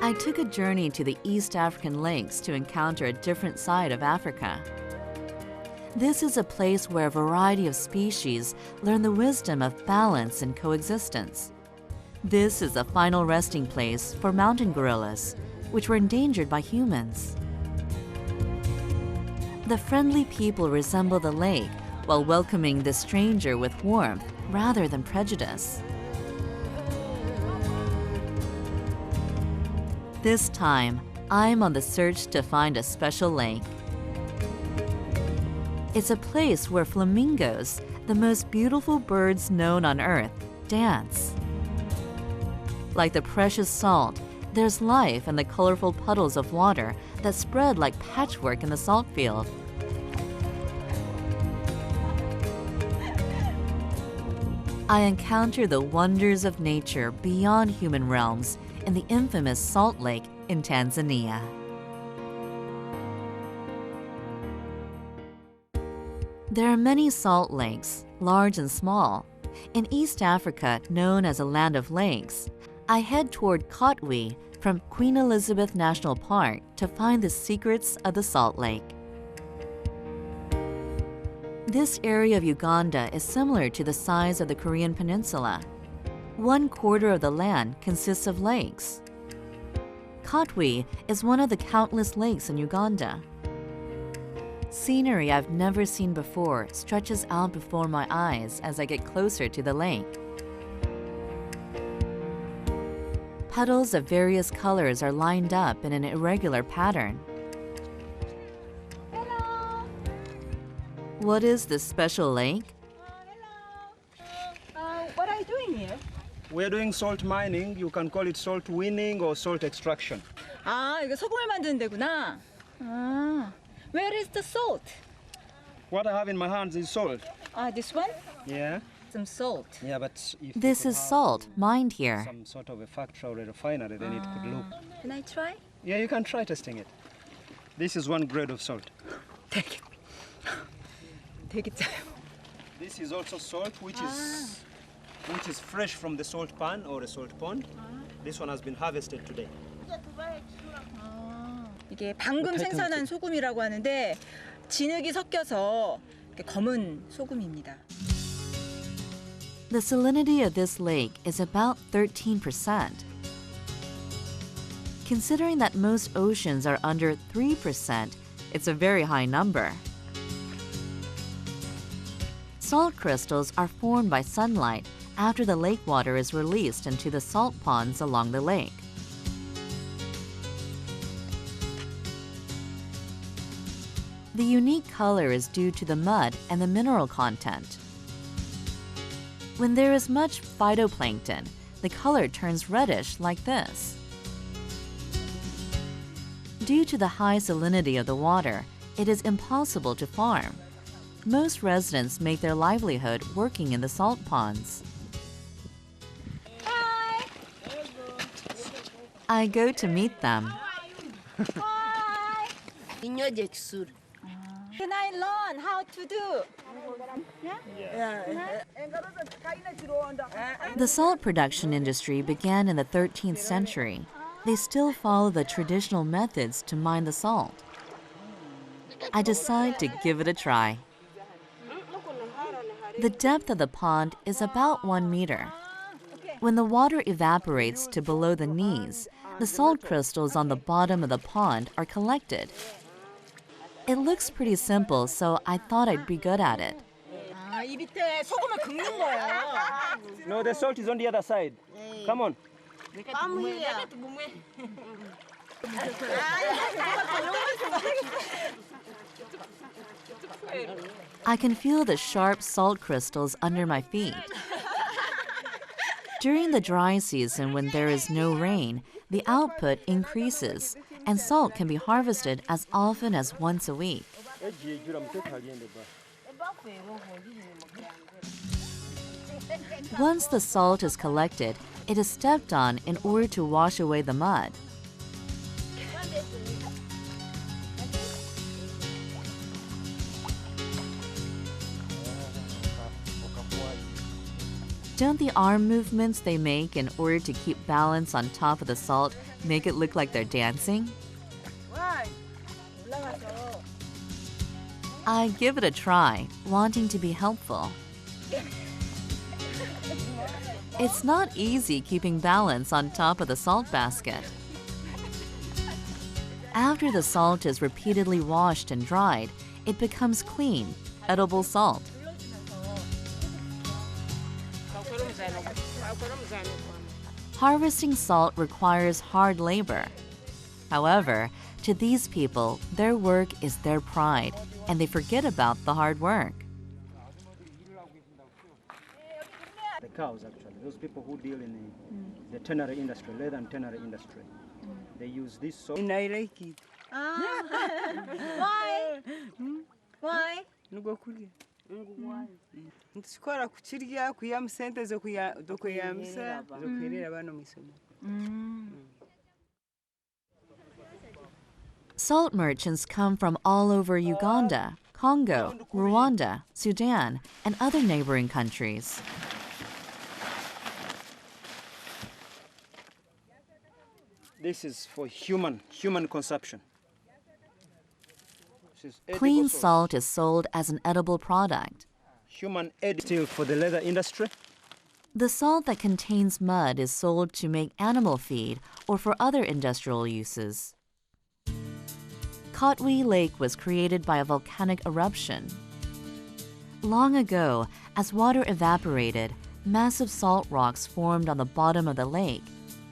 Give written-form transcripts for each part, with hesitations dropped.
I took a journey to the East African lakes to encounter a different side of Africa. This is a place where a variety of species learn the wisdom of balance and coexistence. This is the final resting place for mountain gorillas, which were endangered by humans. The friendly people resemble the lake while welcoming the stranger with warmth rather than prejudice. This time, I'm on the search to find a special lake. It's a place where flamingos, the most beautiful birds known on Earth, dance. Like the precious salt, there's life in the colorful puddles of water that spread like patchwork in the salt field. I encounter the wonders of nature beyond human realms in the infamous Salt Lake in Tanzania. There are many salt lakes, large and small. In East Africa, known as a land of lakes, I head toward Kotwe from Queen Elizabeth National Park to find the secrets of the Salt Lake. This area of Uganda is similar to the size of the Korean peninsula. 1/4 of the land consists of lakes. Kotwe is one of the countless lakes in Uganda. Scenery I've never seen before stretches out before my eyes as I get closer to the lake. Petals of various colors are lined up in an irregular pattern. What is this special lake? What are you doing here? We're doing salt mining. You can call it salt winning or salt extraction. 아, 이거 소금을 만드는 데구나. 아, where is the salt? What I have in my hands is salt. This one? Yeah. Some salt. Yeah, but if This is salt mined here. some sort of a factory or a refinery, then it could look. Can I try? Yeah, you can try testing it. This is one grade of salt. 되게, 되게 짜요. This is also salt, which is fresh from the salt pan or a salt pond. This one has been harvested today. 이게 방금 생산한 소금이라고 하는데 진흙이 섞여서 검은 소금입니다. The salinity of this lake is about 13%. Considering that most oceans are under 3%, it's a very high number. Salt crystals are formed by sunlight after the lake water is released into the salt ponds along the lake. The unique color is due to the mud and the mineral content. When there is much phytoplankton, the color turns reddish like this. Due to the high salinity of the water, it is impossible to farm. Most residents make their livelihood working in the salt ponds. Hi. I go to meet them. Hi. Can I learn how to do? The salt production industry began in the 13th century. They still follow the traditional methods to mine the salt. I decide to give it a try. The depth of the pond is about 1 meter. When the water evaporates to below the knees, the salt crystals on the bottom of the pond are collected. It looks pretty simple, so I thought I'd be good at it. 이 밑에 소금을 긁는 거예요. No, the salt is on the other side. Come on. I can feel the sharp salt crystals under my feet. During the dry season, when there is no rain, the output increases, and salt can be harvested as often as once a week. Once the salt is collected, it is stepped on in order to wash away the mud. Don't the arm movements they make in order to keep balance on top of the salt make it look like they're dancing? I give it a try, wanting to be helpful. It's not easy keeping balance on top of the salt basket. After the salt is repeatedly washed and dried, it becomes clean, edible salt. Harvesting salt requires hard labor. However, to these people, their work is their pride, and they forget about the hard work. The cows, actually, those people who deal in the tannery industry, leather and tannery industry, they use this salt. And I like it. Why? Why? Ntisikora kuchirya kuyamu sente zokuyamisa zokwerera bano misomo. Salt merchants come from all over Uganda, Congo, Rwanda, Sudan, and other neighboring countries. This is for human consumption. This is edible Clean salt is sold as an edible product. Human edible for the leather industry. The salt that contains mud is sold to make animal feed or for other industrial uses. Kotwe Lake was created by a volcanic eruption. Long ago, as water evaporated, massive salt rocks formed on the bottom of the lake.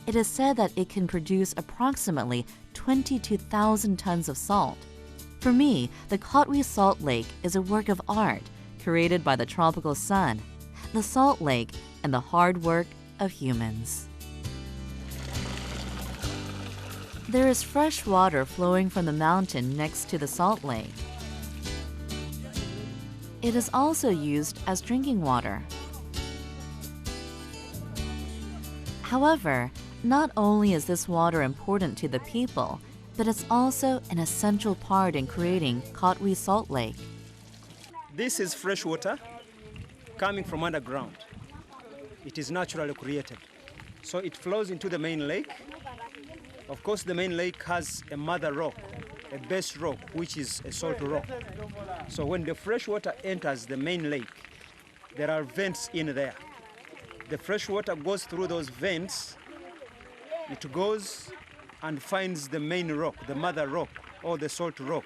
It is said that it can produce approximately 22,000 tons of salt. For me, the Kotwe Salt Lake is a work of art created by the tropical sun, the salt lake, and the hard work of humans. There is fresh water flowing from the mountain next to the salt lake. It is also used as drinking water. However, not only is this water important to the people, but it's also an essential part in creating Kotwe Salt Lake. This is fresh water coming from underground. It is naturally created. So it flows into the main lake. Of course, the main lake has a mother rock, a base rock, which is a salt rock. So when the fresh water enters the main lake, there are vents in there. The fresh water goes through those vents. It goes and finds the main rock, the mother rock, or the salt rock.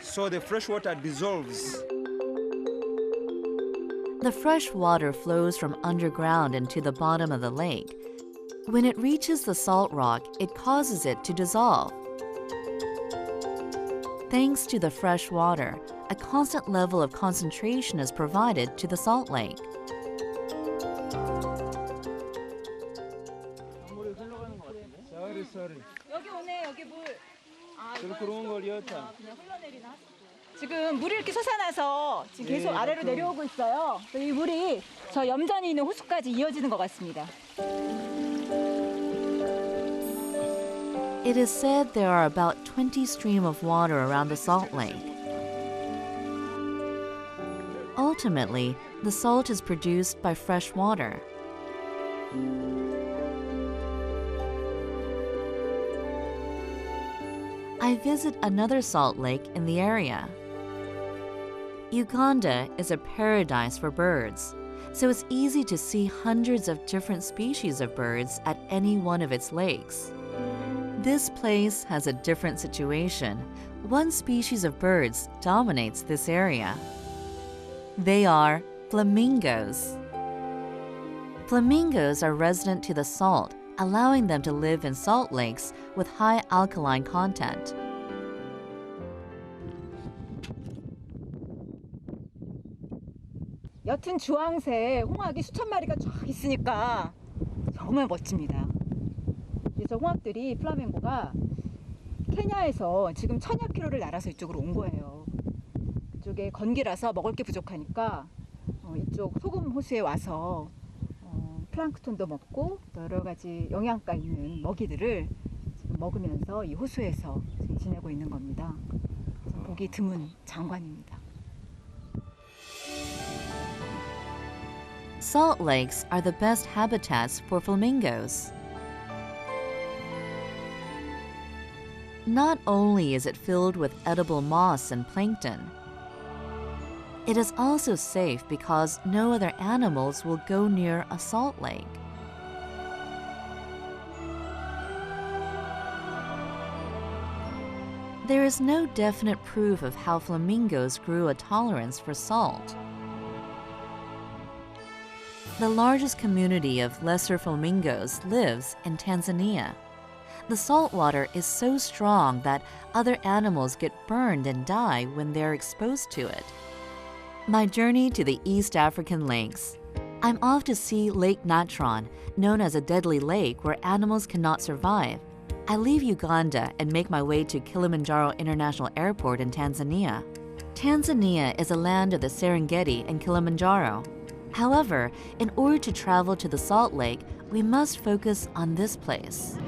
So the fresh water dissolves. The fresh water flows from underground into the bottom of the lake. When it reaches the salt rock, it causes it to dissolve. Thanks to the fresh water, a constant level of concentration is provided to the salt lake. 여기 오네, 여기 물. 지금 물이 이렇게 솟아나서 지금 계속 아래로 내려오고 있어요. 이 물이 저 염전이 있는 호수까지 이어지는 것 같습니다. It is said there are about 20 streams of water around the salt lake. Ultimately, the salt is produced by fresh water. I visit another salt lake in the area. Uganda is a paradise for birds, so it's easy to see hundreds of different species of birds at any one of its lakes. This place has a different situation. One species of birds dominates this area. They are flamingos. Flamingos are resident to the salt, allowing them to live in salt lakes with high alkaline content. 옅은 주황색 홍학이 수천 마리가 쫙 있으니까 정말 멋집니다. 그래서 홍학들이 플라멩고가 케냐에서 지금 1000여 킬로를 날아서 이쪽으로 온 거예요. 이쪽에 건기라서 먹을 게 부족하니까 이쪽 소금 호수에 와서 플랑크톤도 먹고 여러 가지 영양가 있는 먹이들을 지금 먹으면서 이 호수에서 지금 지내고 있는 겁니다. 그래서 보기 드문 장관입니다. Salt lakes are the best habitats for flamingos. Not only is it filled with edible moss and plankton, it is also safe because no other animals will go near a salt lake. There is no definite proof of how flamingos grew a tolerance for salt. The largest community of lesser flamingos lives in Tanzania. The salt water is so strong that other animals get burned and die when they're exposed to it. My journey to the East African lakes. I'm off to see Lake Natron, known as a deadly lake where animals cannot survive. I leave Uganda and make my way to Kilimanjaro International Airport in Tanzania. Tanzania is a land of the Serengeti and Kilimanjaro. However, in order to travel to the Salt Lake, we must focus on this place.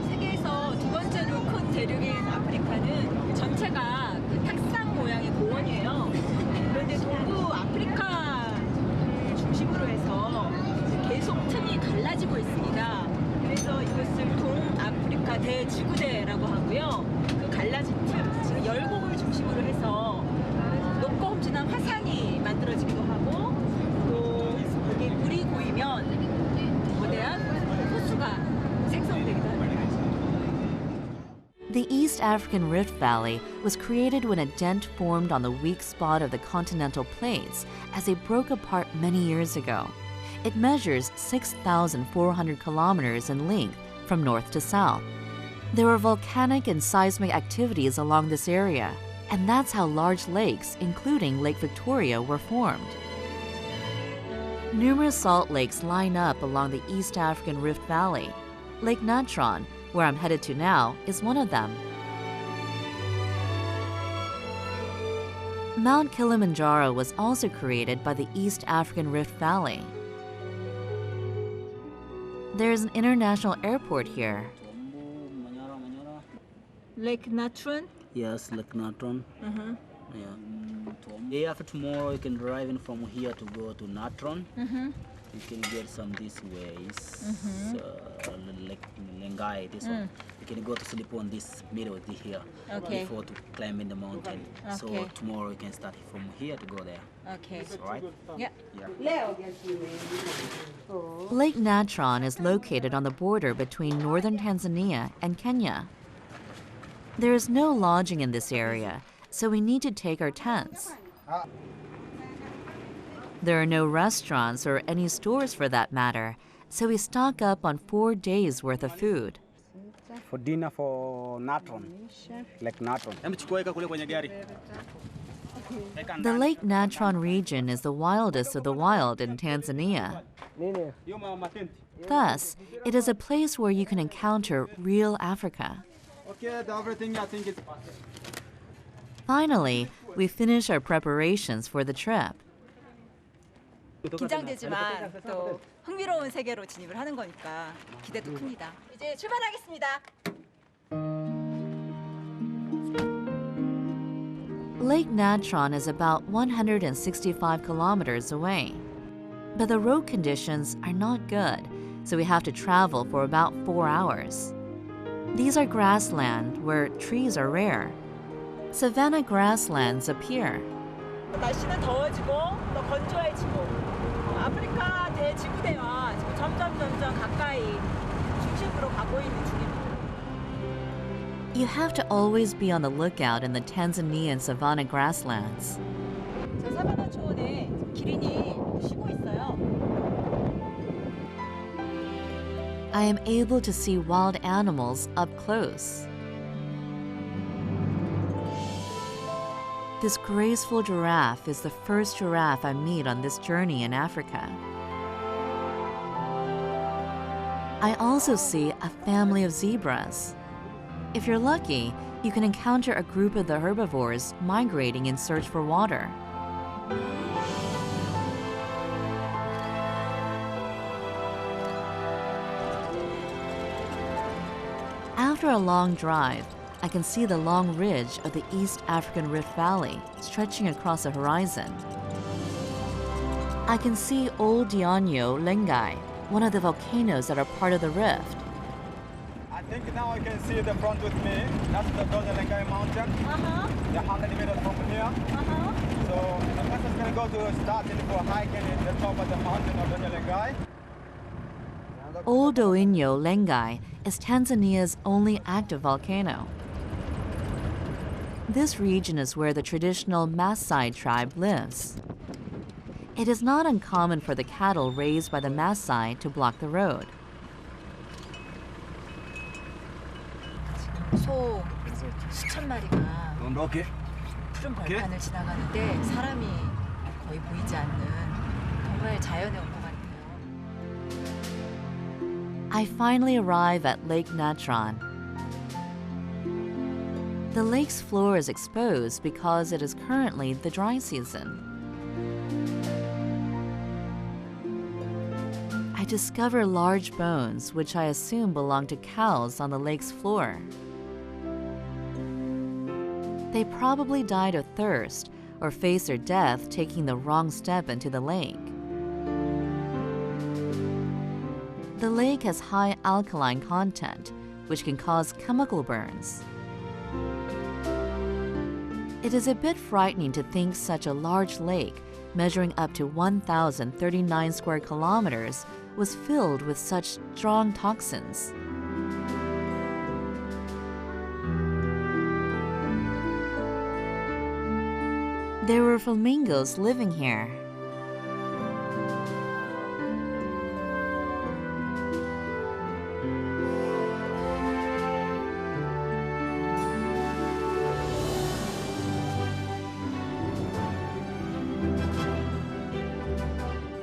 세계에서 두 번째로 큰 대륙인 아프리카는 전체가 그 탁상 모양의 고원이에요. 그런데 동부 아프리카를 중심으로 해서 계속 틈이 갈라지고 있습니다. 그래서 이것을 동아프리카 대지구대라고 하고요. 그 갈라진 틈, 지금 열곡을 중심으로 해서 높고 험준한 화산이 만들어지기도 하고 또 여기 물이 고이면 거대한 호수가 생성되기도 합니다. The East African Rift Valley was created when a dent formed on the weak spot of the continental plates as they broke apart many years ago. It measures 6,400 kilometers in length from north to south. There were volcanic and seismic activities along this area, and that's how large lakes, including Lake Victoria, were formed. Numerous salt lakes line up along the East African Rift Valley. Lake Natron, where I'm headed to now, is one of them. Mount Kilimanjaro was also created by the East African Rift Valley. There is an international airport here. Lake Natron? Yes, Lake Natron. Yeah. Day after tomorrow, you can drive in from here to go to Natron. You can get some these ways, like Lengai, this one. You can go to sleep on this middle here before to climb in the mountain. So tomorrow you can start from here to go there. Okay. All right? Yeah. Lake Natron is located on the border between northern Tanzania and Kenya. There is no lodging in this area, so we need to take our tents. There are no restaurants or any stores for that matter, so we stock up on 4 days' worth of food. For dinner for Natron, Lake Natron. The Lake Natron region is the wildest of the wild in Tanzania. Thus, it is a place where you can encounter real Africa. Finally, we finish our preparations for the trip. 긴장되지만 또 흥미로운 세계로 진입을 하는 거니까 기대도 큽니다. 이제 출발하겠습니다. Lake Natron is about 165 kilometers away. But the road conditions are not good, so we have to travel for about 4 hours. These are grassland where trees are rare. Savanna grasslands appear. 날씨는 더워지고 더 건조해지고 아프리카 대지구대와 지금 점점 가까이 중심부로 가고 있는 중입니다. You have to always be on the lookout in the Tanzanian savanna grasslands. 저 사바나 초원에 기린이 쉬고 있어요. I am able to see wild animals up close. This graceful giraffe is the first giraffe I meet on this journey in Africa. I also see a family of zebras. If you're lucky, you can encounter a group of the herbivores migrating in search for water. After a long drive, I can see the long ridge of the East African Rift Valley stretching across the horizon. I can see Old Dionyo Lengai, one of the volcanoes that are part of the rift. think now I can see the front with me. That's the Donyalengai mountain. They're 100 meters from here. So the person's going to go to starting for hiking at the top of the mountain of Donyalengai. Old Oinyo Lengai is Tanzania's only active volcano. This region is where the traditional Maasai tribe lives. It is not uncommon for the cattle raised by the Maasai to block the road. 소 수천 마리가 푸른 벌판을 지나가는데 사람이 거의 보이지 않는 정말 자연에 온 것 같아요. I finally arrive at Lake Natron. The lake's floor is exposed because it is currently the dry season. I discover large bones, which I assume belong to cows on the lake's floor. They probably died of thirst or faced their death taking the wrong step into the lake. The lake has high alkaline content, which can cause chemical burns. It is a bit frightening to think such a large lake, measuring up to 1,039 square kilometers, was filled with such strong toxins. There were flamingos living here.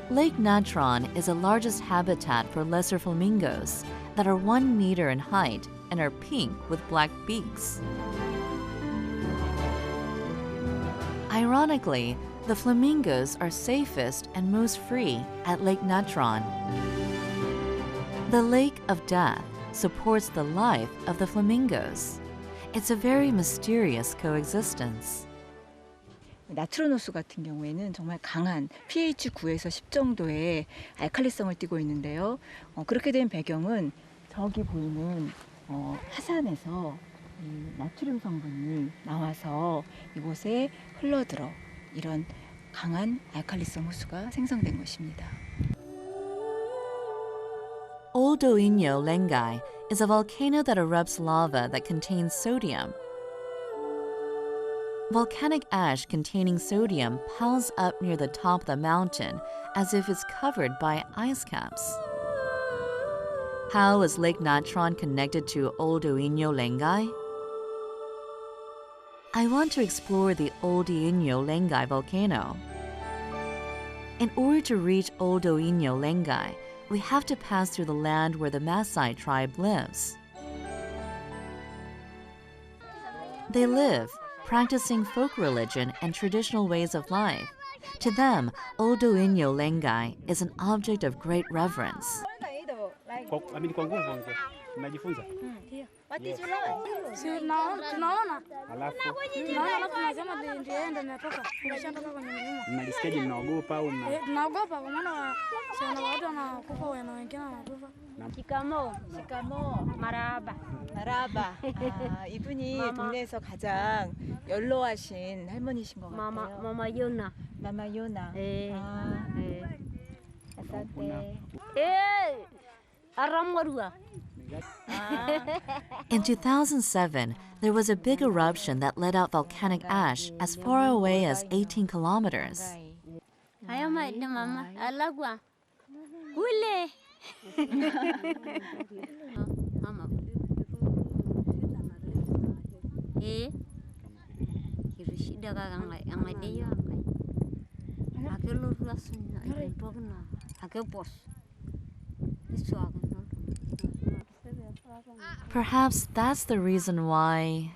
Lake Natron is the largest habitat for lesser flamingos that are 1 meter in height and are pink with black beaks. Ironically, the flamingos are safest and most free at Lake Natron. The Lake of Death supports the life of the flamingos. It's a very mysterious coexistence. 나트론 호수 같은 경우에는 정말 강한 pH 9에서 10 정도의 알칼리성을 띠고 있는데요. 그렇게 된 배경은 저기 보이는 화산에서 이 나트륨 성분이 나와서 이곳에 흘러들어 이런 강한 알칼리성 호수가 생성된 것입니다. Old Oinyo Lengai is a volcano that erupts lava that contains sodium. Volcanic ash containing sodium piles up near the top of the mountain as if it's covered by ice caps. How is Lake Natron connected to Old Oinyo Lengai? I want to explore the Old Oinyo Lengai volcano. In order to reach Old Oinyo Lengai, we have to pass through the land where the Maasai tribe lives. They live practicing folk religion and traditional ways of life. To them, Old Oinyo Lengai is an object of great reverence. What did you learn? Tunaona tunasema ndienda natoka nimeshatoka kwenye mlima. Mnalisikiaje, mnaogopa au Tunaogopa kwa maana sana watu wanakufa na wengine wanakufa. 시카모. Maraba. 마라바. 이분이 동네에서 가장 연로하신 할머니신 것 같아요. Mama Yona. 마마 요나. 아산테. Aramwarua. In 2007, there was a big eruption that let out volcanic ash as far away as 18 kilometers. Ayama ina mama. Alagwa. Ule. Mama. Kirishida kagangai angai deyo angai. Akelo ruasunya itogna. Akepos. Isuaga. Perhaps that's the reason why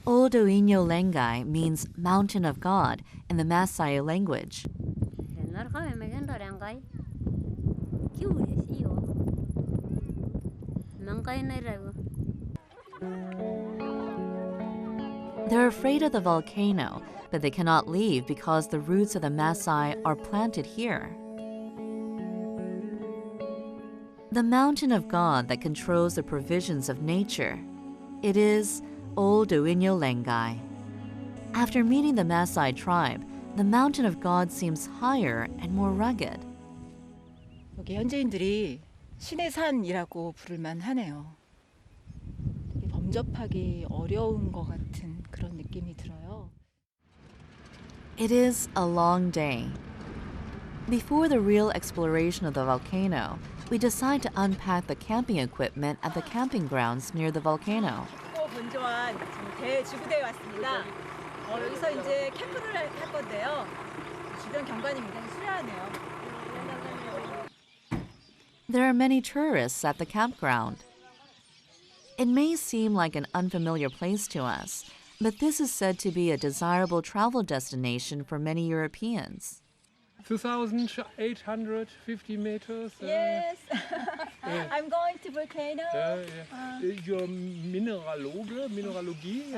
Old Oinyo Lengai means mountain of God in the Maasai language. They're afraid of the volcano, but they cannot leave because the roots of the Maasai are planted here. The mountain of God that controls the provisions of nature. It is Old Uinyo Lengai. After meeting the Maasai tribe, the mountain of God seems higher and more rugged. 여기 현지인들이 신의 산이라고 부를만 하네요. 되게 범접하기 어려운 것 같은 그런 느낌이 들어요. It is a long day. Before the real exploration of the volcano, we decide to unpack the camping equipment at the camping grounds near the volcano. 건조한 대지구대에 왔습니다. 여기서 이제 캠프를 할 건데요. 주변 경관이 굉장히 수려하네요. There are many tourists at the campground. It may seem like an unfamiliar place to us, but this is said to be a desirable travel destination for many Europeans. 2,850 meters. Yes, I'm going to volcano. Your mineralogie.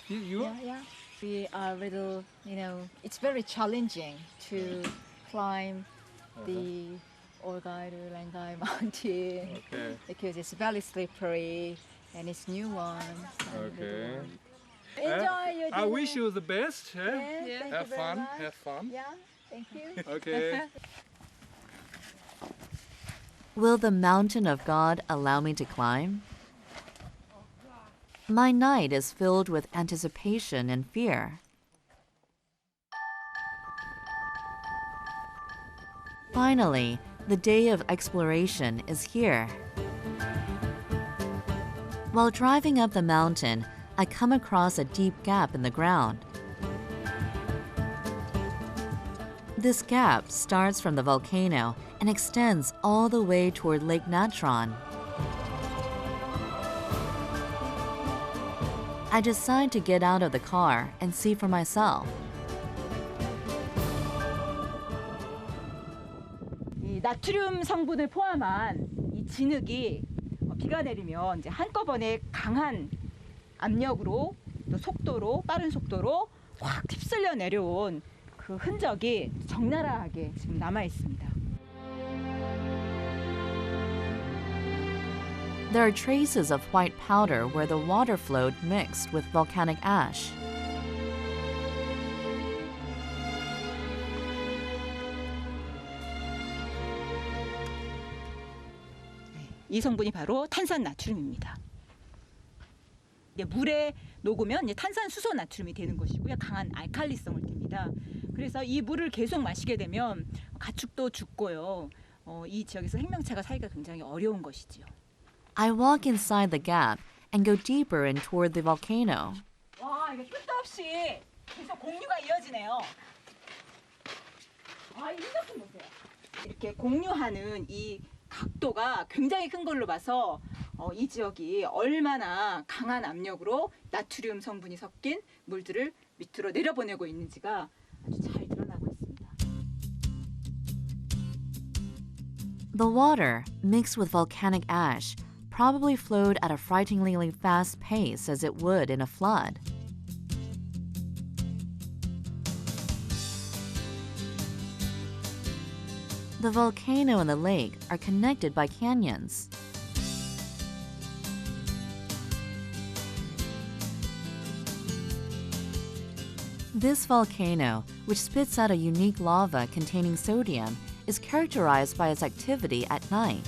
You? We are little, it's very challenging to climb the Olgairu Langai mountain because it's very slippery and it's new one. Okay. Enjoy your I wish you the best. Yes, Have fun. Have fun. Yeah, thank you. Okay. Will the mountain of God allow me to climb? My night is filled with anticipation and fear. Finally, the day of exploration is here. While driving up the mountain, I come across a deep gap in the ground. This gap starts from the volcano and extends all the way toward Lake Natron. I decide to get out of the car and see for myself. 이 나트륨 성분을 포함한 이 진흙이 비가 내리면 이제 한꺼번에 강한 압력으로 또 속도로 빠른 속도로 확 휩쓸려 내려온 그 흔적이 적나라하게 지금 남아 있습니다. There are traces of white powder where the water flowed mixed with volcanic ash. 이 성분이 바로 탄산 나트륨입니다. 물에 녹으면 이제 탄산수소 나트륨이 되는 것이고요. 강한 알칼리성을 띱니다. 그래서 이 물을 계속 마시게 되면 가축도 죽고요. 이 지역에서 생명체가 살기가 굉장히 어려운 것이지요. I walk inside the gap and go deeper in toward the volcano. 와, 이게 끝도 없이 계속 공류가 이어지네요. 이 흔적 좀 보세요. 이렇게 공류하는 이 각도가 굉장히 큰 걸로 봐서 이 지역이 얼마나 강한 압력으로 나트륨 성분이 섞인 물들을 밑으로 내려보내고 있는지가 아주 잘 드러나고 있습니다. The water, mixed with volcanic ash, probably flowed at a frighteningly fast pace as it would in a flood. The volcano and the lake are connected by canyons. This volcano, which spits out a unique lava containing sodium, is characterized by its activity at night.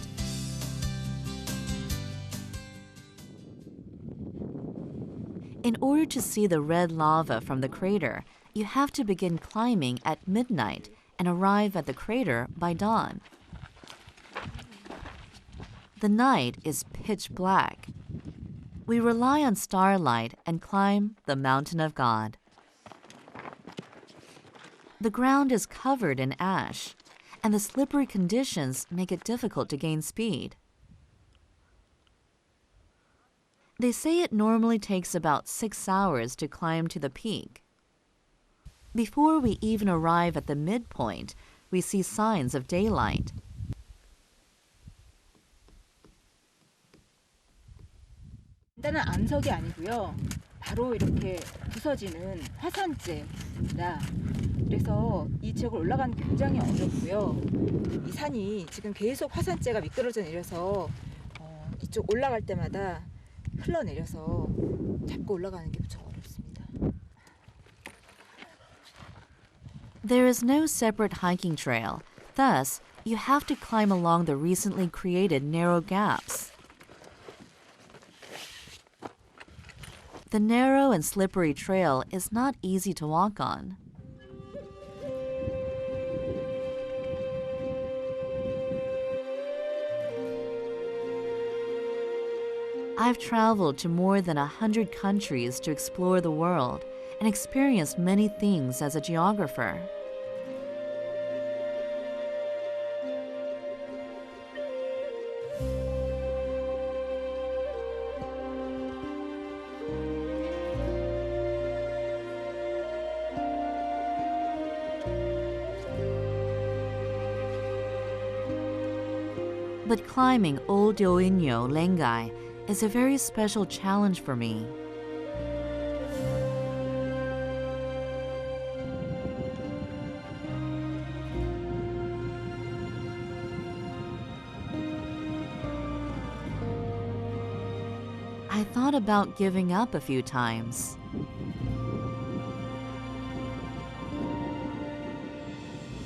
In order to see the red lava from the crater, you have to begin climbing at midnight and arrive at the crater by dawn. The night is pitch black. We rely on starlight and climb the mountain of God. The ground is covered in ash, and the slippery conditions make it difficult to gain speed. They say it normally takes about 6 hours to climb to the peak. Before we even arrive at the midpoint, we see signs of daylight. 간단한 암석이 아니고요. 바로 이렇게 부서지는 화산재입니다. 그래서 이 지역을 올라가는 게 굉장히 어렵고요. 이 산이 지금 계속 화산재가 미끄러져 내려서 이쪽 올라갈 때마다 흘러내려서 잡고 올라가는 게 무척 어렵습니다. There is no separate hiking trail. Thus, you have to climb along the recently created narrow gaps. The narrow and slippery trail is not easy to walk on. I've traveled to more than 100 countries to explore the world and experienced many things as a geographer. But climbing Old Yoinyo Lengai is a very special challenge for me. I thought about giving up a few times.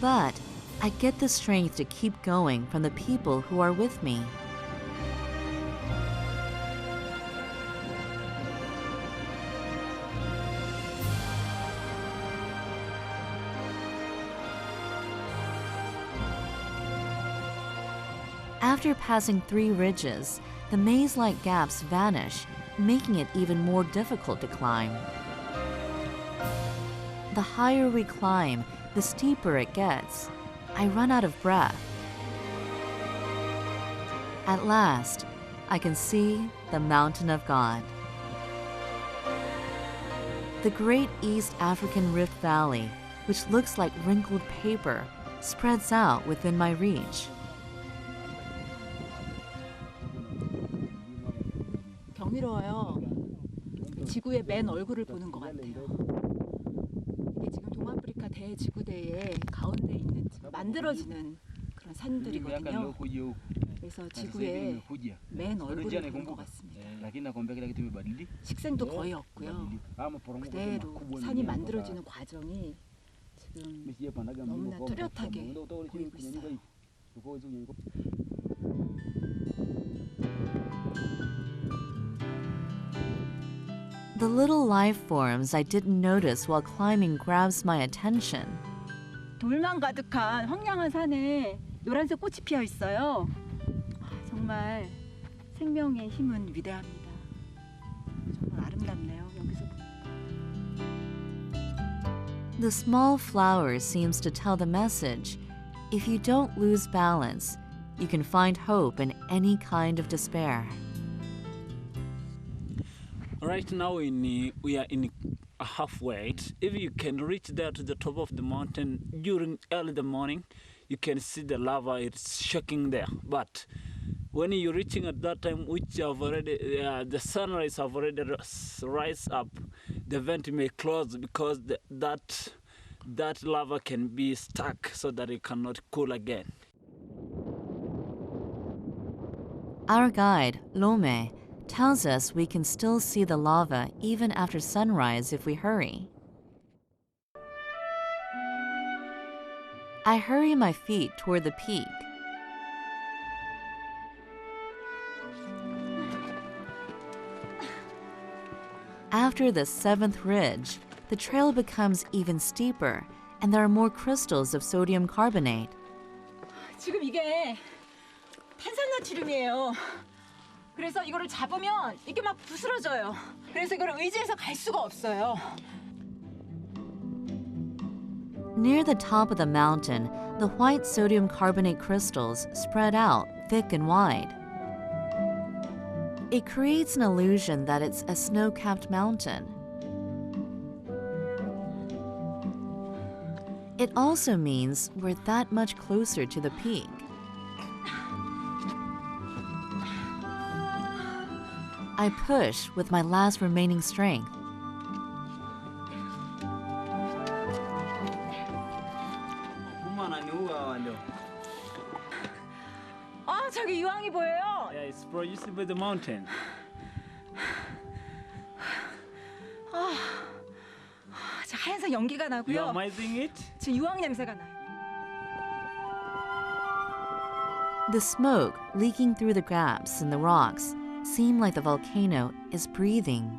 But I get the strength to keep going from the people who are with me. After passing 3 ridges, the maze-like gaps vanish, making it even more difficult to climb. The higher we climb, the steeper it gets. I run out of breath. At last, I can see the Mountain of God. The great East African Rift Valley, which looks like wrinkled paper, spreads out within my reach. 경이로워요. 지구의 맨 얼굴을 보는 것 같아요. 이게 지금 동아프리카 대지구대의 가운데 있는 만들어지는 그런 산들이거든요. 그래서 지구의 맨 얼굴을 보는 것 같습니다. 식생도 거의 없고요. 그대로 산이 만들어지는 과정이 지금 너무나 뚜렷하게 보이고 있어요. The little life forms I didn't notice while climbing grabs my attention. 돌만 가득한 황량한 산에 노란색 꽃이 피어 있어요. 정말 생명의 힘은 위대합니다. 정말 아름답네요. 여기서 The small flower seems to tell the message, if you don't lose balance, you can find hope in any kind of despair. Right now we are in halfway. If you can reach there to the top of the mountain during early the morning, you can see the lava, it's shaking there. But when you're reaching at that time, which have already the sunrise have already rise up, the vent may close because that lava can be stuck so that it cannot cool again. Our guide, Lome, tells us we can still see the lava even after sunrise if we hurry. I hurry my feet toward the peak. After the 7th ridge, the trail becomes even steeper and there are more crystals of sodium carbonate. 지금 이게 탄산나트륨이에요. 그래서 이거를 잡으면 이게 막 부스러져요. 그래서 이걸 의지해서 갈 수가 없어요. Near the top of the mountain, the white sodium carbonate crystals spread out thick and wide. It creates an illusion that it's a snow-capped mountain. It also means we're that much closer to the peak. I push with my last remaining strength. 저기 유황이 보여요. Yeah, it's produced by the mountain. 저 하얀색 연기가 You 나고요. are amazing it? 저 유황 냄새가 나요. The smoke leaking through the gaps in the rocks seem like the volcano is breathing.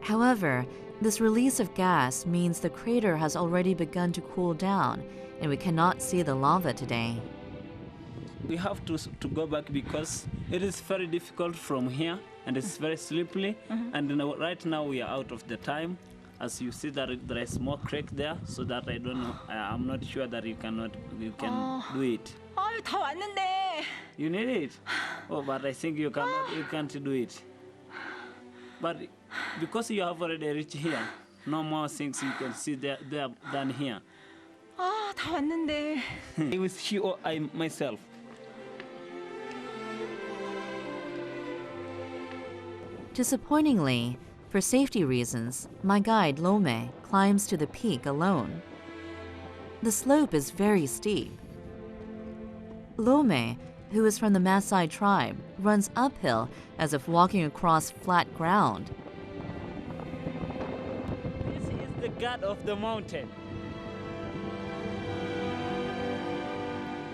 However, this release of gas means the crater has already begun to cool down, and we cannot see the lava today. We have to go back because it is very difficult from here and it's very slippery. And right now we are out of the time. As you see that there is more crack there, so that I don't know. I'm not sure that you can do it. 아유, 다 왔는데. You need it. Oh, but I think you can't do it. But because you have already reached here, no more things you can see there than here. 아, 다 왔는데. It was she or I myself. Disappointingly, for safety reasons, my guide Lome climbs to the peak alone. The slope is very steep. Lome, who is from the Maasai tribe, runs uphill as if walking across flat ground. This is the god of the mountain.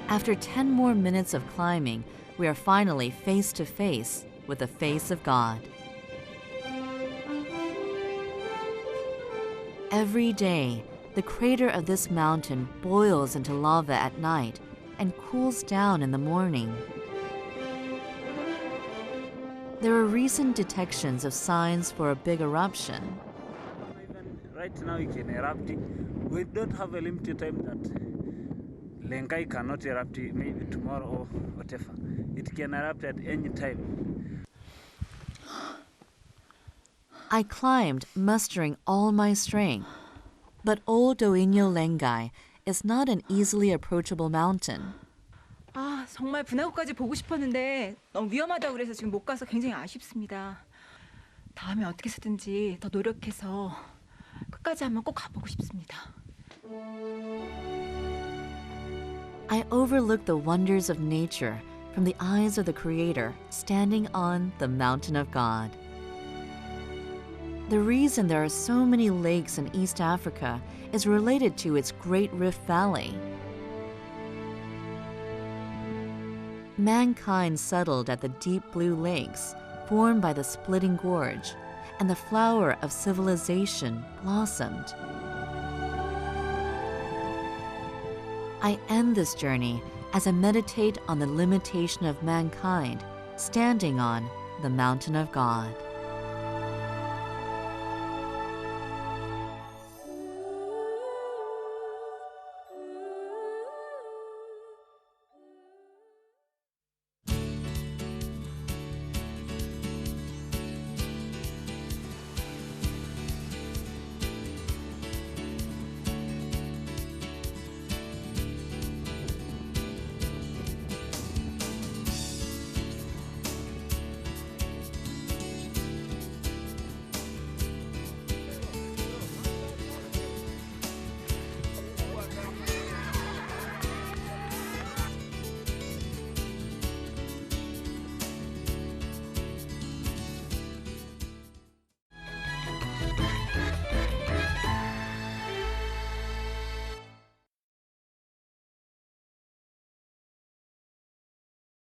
After 10 more minutes of climbing, we are finally face to face with the face of God. Every day, the crater of this mountain boils into lava at night and cools down in the morning. There are recent detections of signs for a big eruption. Even right now it can erupt. We don't have a limited time that Lengai cannot erupt maybe tomorrow or whatever. It can erupt at any time. I climbed, mustering all my strength. But Old Doinyo Lengai is not an easily approachable mountain. 아, 정말 분화구까지 보고 싶었는데 너무 위험하다고 그래서 지금 못 가서 굉장히 아쉽습니다. 다음에 어떻게 해서든지 더 노력해서 끝까지 한번 꼭 가보고 싶습니다. I overlook the wonders of nature from the eyes of the Creator standing on the mountain of God. The reason there are so many lakes in East Africa is related to its Great Rift Valley. Mankind settled at the deep blue lakes formed by the splitting gorge, and the flower of civilization blossomed. I end this journey as I meditate on the limitation of mankind standing on the mountain of God.